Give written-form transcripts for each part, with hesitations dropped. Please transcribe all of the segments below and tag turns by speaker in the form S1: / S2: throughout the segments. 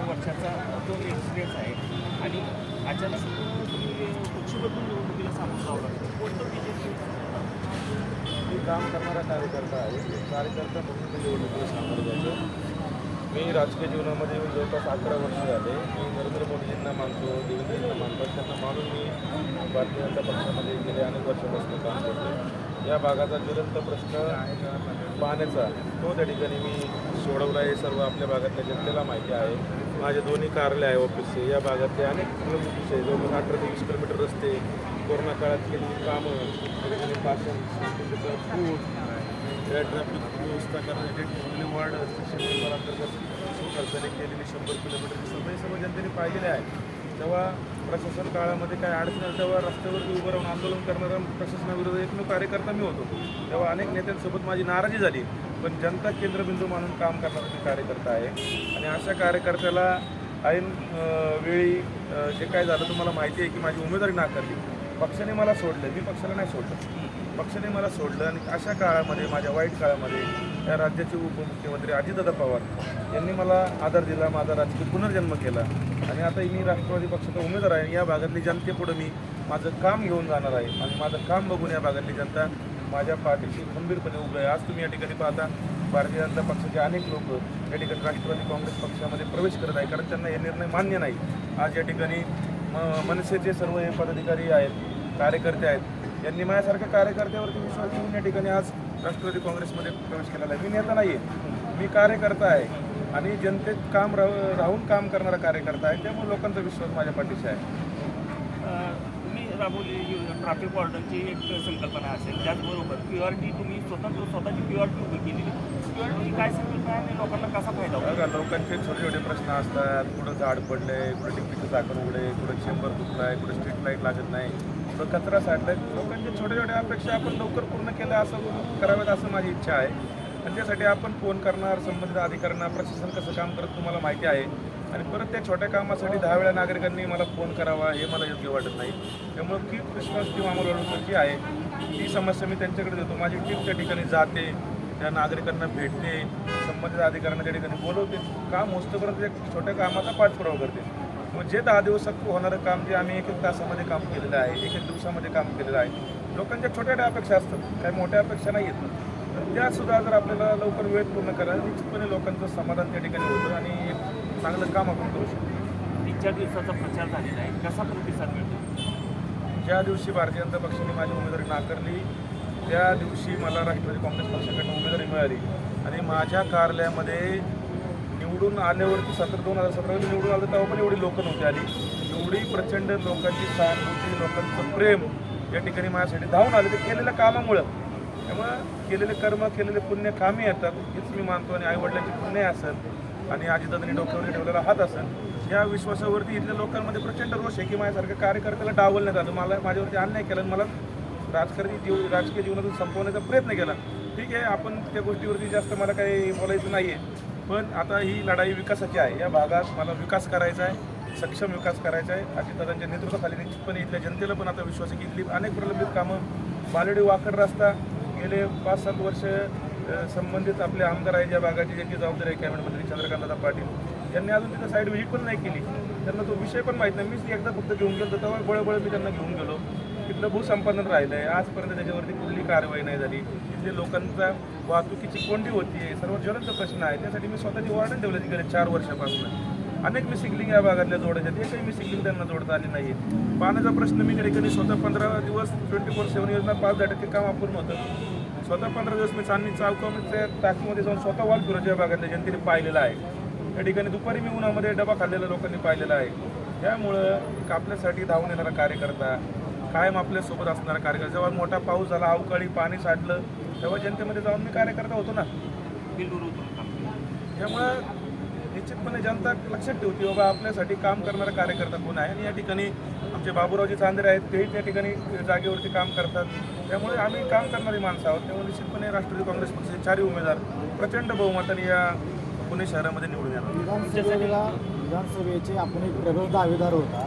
S1: वर्षाचा जो एक्सपिरियन्स आहे आणि अचानक पक्ष बदलून निवडणुकीला सामोरं जावं लागतं. कोणतं विजय
S2: मी काम करणारा कार्यकर्ता आहे. कार्यकर्ता म्हणून मी निवडणुकीला सामोरं जातो. मी राजकीय जीवनामध्ये येऊन जवळपास 11 वर्ष झाले. मी नरेंद्र मोदीजींना मानतो, देवेंद्रजींना मानतो. त्यांना मानून मी भारतीय जनता पक्षामध्ये गेले अनेक वर्षापासून काम करतो. या भागाचा ज्वलंत प्रश्न पाण्याचा तो त्या ठिकाणी मी सोडवला आहे. सर्व आपल्या भागातल्या जनतेला माहिती आहे. माझे दोन्ही कार्यालय आहे, ऑफिसचे. या भागातले अनेक प्रमुख विषय जवळपास 18 ते 20 किलोमीटर रस्ते, कोरोना काळात केलेली कामं, त्याच्यामध्ये पाचन संस्कृतीचं फूड, ट्रॅफिक व्यवस्था करण्यासाठी ठेवलेली वार्ड अंतर्गत खर्चाने केलेली 100 किलोमीटरची सर्व जनतेने पाहिलेले आहे. तेव्हा प्रशासन काळामध्ये काय अडचण आली तेव्हा रस्त्यावरती उभं राहून आंदोलन करणारा प्रशासनाविरोधात एकमेव कार्यकर्ता मी होतो. तेव्हा अनेक नेत्यांसोबत माझी नाराजी झाली, पण जनता केंद्रबिंदू मानून काम करणारा मी कार्यकर्ता आहे. आणि अशा कार्यकर्त्याला ऐन वेळी जे काय झालं तुम्हाला माहिती आहे की माझी उमेदवारी नाकारली. पक्षाने मला सोडलं, मी पक्षाला नाही सोडलं. पक्षाने मला सोडलं आणि अशा काळामध्ये, माझ्या वाईट काळामध्ये या राज्याचे उपमुख्यमंत्री अजितदादा पवार यांनी मला आधार दिला, माझा राजकीय पुनर्जन्म केला. आणि आता मी राष्ट्रवादी पक्षाचा उमेदवार आहे. या भागातली जनतेपुढं मी माझं काम घेऊन जाणार आहे आणि माझं काम बघून या भागातली जनता माझ्या पाठीशी खंबीरपणे उभं आहे. आज तुम्ही या ठिकाणी पाहता भारतीय जनता पक्षाचे अनेक लोक या ठिकाणी राष्ट्रवादी काँग्रेस पक्षामध्ये प्रवेश करत आहे, कारण त्यांना हे निर्णय मान्य नाही. आज या ठिकाणी मनसेचे सर्व हे पदाधिकारी आहेत, कार्यकर्ते आहेत, यांनी माझ्यासारख्या कार्यकर्त्यावरती विश्वास ठेवून या ठिकाणी आज राष्ट्रवादी काँग्रेसमध्ये प्रवेश केलेला आहे. मी नेता नाही आहे, मी कार्यकर्ता आहे आणि जनतेत राहून काम करणारा कार्यकर्ता आहे. त्यामुळे लोकांचा विश्वास माझ्या पाठीशी आहे.
S1: तुम्ही राबवली ट्रॅफिक वॉर्डनची एक संकल्पना असेल, त्याचबरोबर प्युआरटी तुम्ही स्वतःची प्युआरटी उभी केलेली. प्युआरटी काय संकल्पना आहे आणि लोकांना कसा फायदा होतो?
S2: बघा, लोकांचे छोटे छोटे प्रश्न असतात. कुठं झाड पडलं आहे, कुठं टिपीचं झाकण उघडे, कुठं चेंबर तुटला आहे, कुठं स्ट्रीट लाईट लागत नाही, कुठं कचरा साठला आहे. लोकांच्या छोट्या छोट्या अपेक्षा आपण लवकर पूर्ण केल्या असं कराव्यात असं माझी इच्छा आहे. आणि त्यासाठी आपण फोन करणार, संबंधित अधिकाऱ्यांना, प्रशासन कसं काम करत तुम्हाला माहिती आहे. आणि परत त्या छोट्या कामासाठी 10 वेळा नागरिकांनी मला फोन करावा हे मला योग्य वाटत नाही. त्यामुळं की विश्वास टीम आम्हाला जी आहे ती समस्या मी त्यांच्याकडे देतो. माझी टीम त्या ठिकाणी जाते, त्या नागरिकांना भेटते, संबंधित अधिकाऱ्यांना त्या ठिकाणी बोलवते, काम होस्तपर्यंत एक छोट्या कामाचा पाठपुरावा करते. मग जे 10 दिवसात होणारं काम जे आम्ही 1-1 तासामध्ये काम केलेलं आहे, 1-1 दिवसामध्ये काम केलेलं आहे. लोकांच्या छोट्या छोट्या अपेक्षा असतात, काही मोठ्या अपेक्षा नाही येत. तर त्यासुद्धा जर आपल्याला लवकर वेळ पूर्ण करायला निश्चितपणे लोकांचं समाधान त्या ठिकाणी होतं आणि एक चांगलं काम आपण करू शकतो.
S1: 3-4 दिवसाचा प्रचार झालेला आहे, कसा प्रतिसाद मिळतो?
S2: ज्या दिवशी भारतीय जनता पक्षाने माझी उमेदवारी नाकारली त्या दिवशी मला राष्ट्रवादी काँग्रेस पक्षाकडून उमेदवारी मिळाली आणि माझ्या कार्यालयामध्ये निवडून आल्यावरती 2017 निवडून आलं तेव्हा पण एवढी लोकं नव्हती आली. एवढी प्रचंड लोकांची सहानुभूती, लोकांचं प्रेम या ठिकाणी माझ्यासाठी धावून आले ते केलेल्या कामामुळं. त्यामुळं केलेले कर्म, केलेले पुण्य कामी येतात हेच मी मानतो. आणि आईवडिलांची पुण्य असेल आणि अजितदादांनी डोक्यावर ठेवलेला हात असेल, या विश्वासावरती इथल्या लोकांमध्ये प्रचंड रोष आहे की माझ्यासारख्या कार्यकर्त्याला डावलण्यात आलं, मला माझ्यावरती अन्याय केला, मला राजकीय जीवनातून संपवण्याचा प्रयत्न केला. ठीक आहे, आपण त्या गोष्टीवरती जास्त मला काही बोलायचं नाही आहे. पण आता ही लढाई विकासाची आहे. या भागात मला विकास करायचा आहे, सक्षम विकास करायचा आहे. अजितदादांच्या नेतृत्वाखाली निश्चितपणे इथल्या जनतेला पण आता विश्वास आहे की इथली अनेक प्रलंबित कामं, बालेडी वाकड रस्ता गेले 5-7 वर्ष संबंधित आपले आमदार आहे ज्या भागाची, ज्याची जबाबदारी आहे कॅबिनेट मंत्री चंद्रकांतदादा पाटील यांनी अजून तिथं साईड व्हिजिट पण नाही केली. त्यांना तो विषय पण माहीत नाही. मीच एकदा फक्त घेऊन गेलो, तेव्हा बळबळ मी त्यांना घेऊन गेलो. तिथलं भूसंपादन राहिलं आहे, आजपर्यंत त्याच्यावरती कुठली कारवाई नाही झाली. तिथले लोकांचा वाहतुकीची कोंडी होती, सर्व ज्वलंत प्रश्न आहे. त्यासाठी मी स्वतःची वॉर्डन ठेवली गेले 4 वर्षापासून. अनेक मिसिंग या भागातल्या जोडायच्या, ते काही मिसिंग त्यांना जोडता आली नाही. पाण्याचा प्रश्न मी कधी स्वतः 15 दिवस 24/7 योजना 5-10% काम अपूर्ण होतं. स्वतः 15 दिवस मी चांदणी चौकामध्ये टाकीमध्ये जाऊन स्वतः वॉल फिरोज या भागातल्या जनतेने पाहिलेलं आहे. त्या ठिकाणी दुपारी मी उन्हामध्ये डबा खाल्लेला लोकांनी पाहिलेला आहे. त्यामुळं आपल्यासाठी धावून येणारा कार्यकर्ता, कायम आपल्यासोबत असणारा कार्यकर्ता, जेव्हा मोठा पाऊस झाला, अवकाळी पाणी साठलं, तेव्हा जनतेमध्ये जाऊन मी कार्यकर्ता होतो ना. त्यामुळं निश्चितपणे जनता लक्षात ठेवते बाबा आपल्यासाठी काम करणारा कार्यकर्ता कोण आहे. आणि या ठिकाणी आमचे बाबूरावजी चांदरे आहेत, तेही त्या ठिकाणी जागेवरती काम करतात. त्यामुळे आम्ही काम करणारी माणसं आहोत. त्यामुळे निश्चितपणे राष्ट्रवादी काँग्रेस पक्षाचे 4 उमेदवार प्रचंड बहुमताने या पुणे शहरामध्ये निवडून येणार.
S3: विधानसभेचे आपण एक प्रबळ दावेदार होता,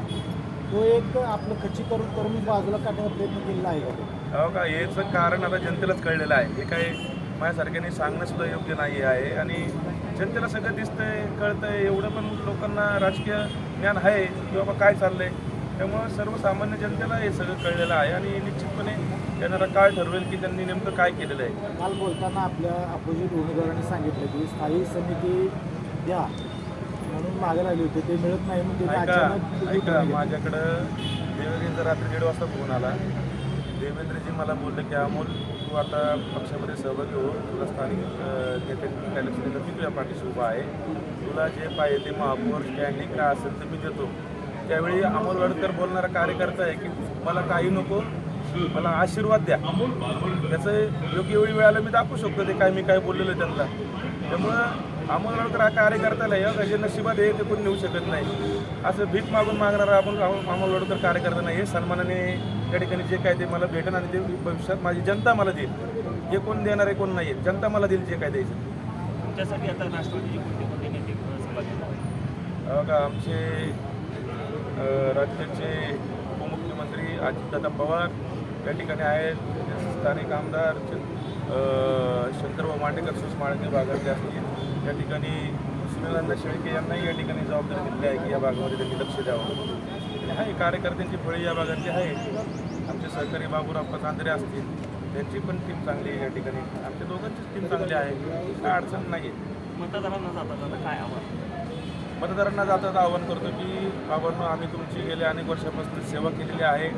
S3: तो एक आपलं खच्चीकरण करून बाजूला काढण्याचा प्रयत्न केलेला आहे का?
S2: हो का, याचं कारण आता जनतेलाच कळलेलं आहे. हे काय माझ्यासारख्याने सांगणं सुद्धा योग्य नाही आहे आणि जनतेला सगळं दिसतंय कळतंय. एवढं पण लोकांना राजकीय ज्ञान आहे की बाबा काय चाललंय. त्यामुळं सर्वसामान्य जनतेला हे सगळं कळलेलं आहे आणि निश्चितपणे येणारा काळ ठरवेल की त्यांनी नेमकं काय केलेलं आहे.
S3: काल बोलताना आपल्या अपोजिट उमेदवारांनी सांगितलं की स्थायी समिती द्या म्हणून मागे लागले होते, ते मिळत नाही म्हणून त्यांनी अचानक
S2: ऐका माझ्याकडं देवेंद्रचा रात्री 1:30 वाजता फोन आला. देवेंद्रजी मला बोलले की अमोल, तू आता पक्षामध्ये सहभागी हो, तुला स्थानिक नेत्यांनी इलेक्शन मी तुझ्या पाठीशी उभा आहे, तुला जे पाहिजे ते महापौर स्टँडिंग काय असेल तर मी देतो. त्यावेळी अमोल गडकर बोलणारा कार्यकर्ता आहे की मला काही नको, मला आशीर्वाद द्या. त्याचं योग्य वेळी वेळाला मी दाखवू शकतो ते काय मी काय बोललेलो आहे त्यांना. त्यामुळं अमोल गडकर हा कार्यकर्त्याला या जे नशिबात आहे ते कोणी नेऊ शकत नाही. असं भीक मागून मागणारा आपण अमोल गडकर कार्यकर्ता नाही. हे सन्मानाने त्या ठिकाणी जे काय ते मला भेटेल आणि ते भविष्यात माझी जनता मला देईल. हे कोण देणार आहे कोण नाही आहे, जनता मला देईल जे काय द्यायचं.
S1: तुमच्यासाठी आता राष्ट्रवादीचे कोणते नेते सभा
S2: का आमचे राज्याचे उपमुख्यमंत्री अजितदादा पवार या ठिकाणी आहेत. स्थानिक आमदार शंकरभाऊ मांडेकर सुषमाळके भागातले असतील. या ठिकाणी सुनील शेळके यांनाही या ठिकाणी जबाबदारी दिली आहे की या भागामध्ये त्यांनी लक्ष द्यावं. आहे कार्यकर्त्यांची फळी या भागातली आहे. आमचे सहकारी बाबूराव चांदरे असतील, त्यांची पण टीम चांगली आहे या ठिकाणी. आमच्या दोघांचीच टीम चांगली आहे, काय अडचण नाही आहे.
S1: मतदारांना जातात आता काय आव्हान?
S2: मतदारांना जातात आवाहन करतो की बाबांनो, आम्ही तुमची गेल्या अनेक वर्षापासून सेवा केलेली आहे.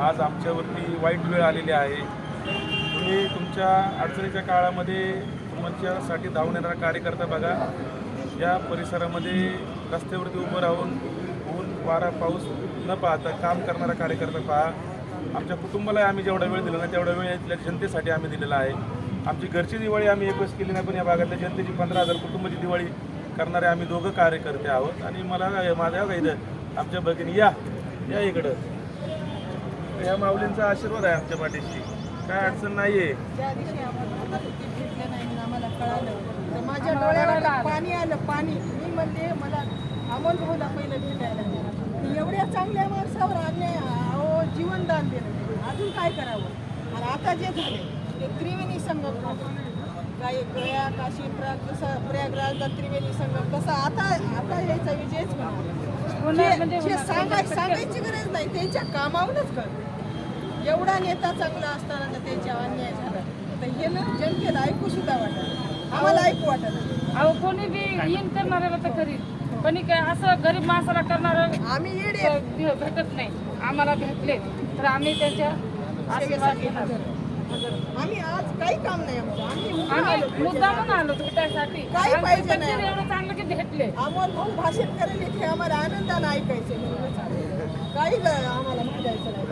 S2: आज आमच्यावरती वाईट वेळ आलेली आहे. तुम्ही तुमच्या अडचणीच्या काळामध्ये तुमच्यासाठी धावून येणारा कार्यकर्ता बघा. या परिसरामध्ये रस्त्यावरती उभं राहून ऊन वारा पाऊस न पाहता काम करणारा कार्यकर्ता पहा. आमच्या कुटुंबाला आम्ही जेवढा वेळ दिला ना तेवढा वेळ इथल्या जनतेसाठी आम्ही दिलेला आहे. आमची घरची दिवाळी आम्ही एक वेळेस केली नाही, पण या भागातल्या जनतेची 15,000 कुटुंबाची दिवाळी करणारे आम्ही दोघं कार्यकर्ते आहोत. आणि मला माझ्या इथं आमच्या भगिनी या इकडं, या माऊलींचा आशीर्वाद आहे आमच्या पाठीशी, काय अडचण नाही आहे.
S4: ज्या दिवशी आम्हाला भेटलं नाही आम्हाला कळालं तर माझ्या डोळ्याला पाणी आलं, पाणी. मी म्हणले मला अमोल भाऊला पहिलं भेटायला, एवढ्या चांगल्या माणसावर अन्याय, जीवनदान दिलं, अजून काय करावं. आणि आता जे झाले ते त्रिवेणी संगम, काय गया काशी प्रयागराजला त्रिवेणी संगम कसा आता यायचा विजयच सांगायची गरज नाही, त्यांच्या कामावरच कर. एवढा नेता चांगला असताना त्याच्या अन्याय झाला तर हे ना जनतेला ऐकू सुद्धा वाटत, आम्हाला ऐकू वाटत.
S5: अहो कोणी बी येईन करणाऱ्याला तर करील, पण काय असं गरीब माणसाला करणारं
S4: आम्ही येडे
S5: भेटत नाही. आम्हाला भेटले तर आम्ही त्यांच्या आशीर्वाद घेणार.
S4: आम्ही आज काही काम नाही आमचं, आम्ही
S5: मुद्दामून आलो भेटायसाठी.
S4: काही पाहिजे नाही.
S5: एवढं चांगलं की भेटले.
S4: अमोल भाऊ भाषण करेल इथे आम्हाला आनंदानं ऐकायचं, काही आम्हाला म्हणायचं नाही.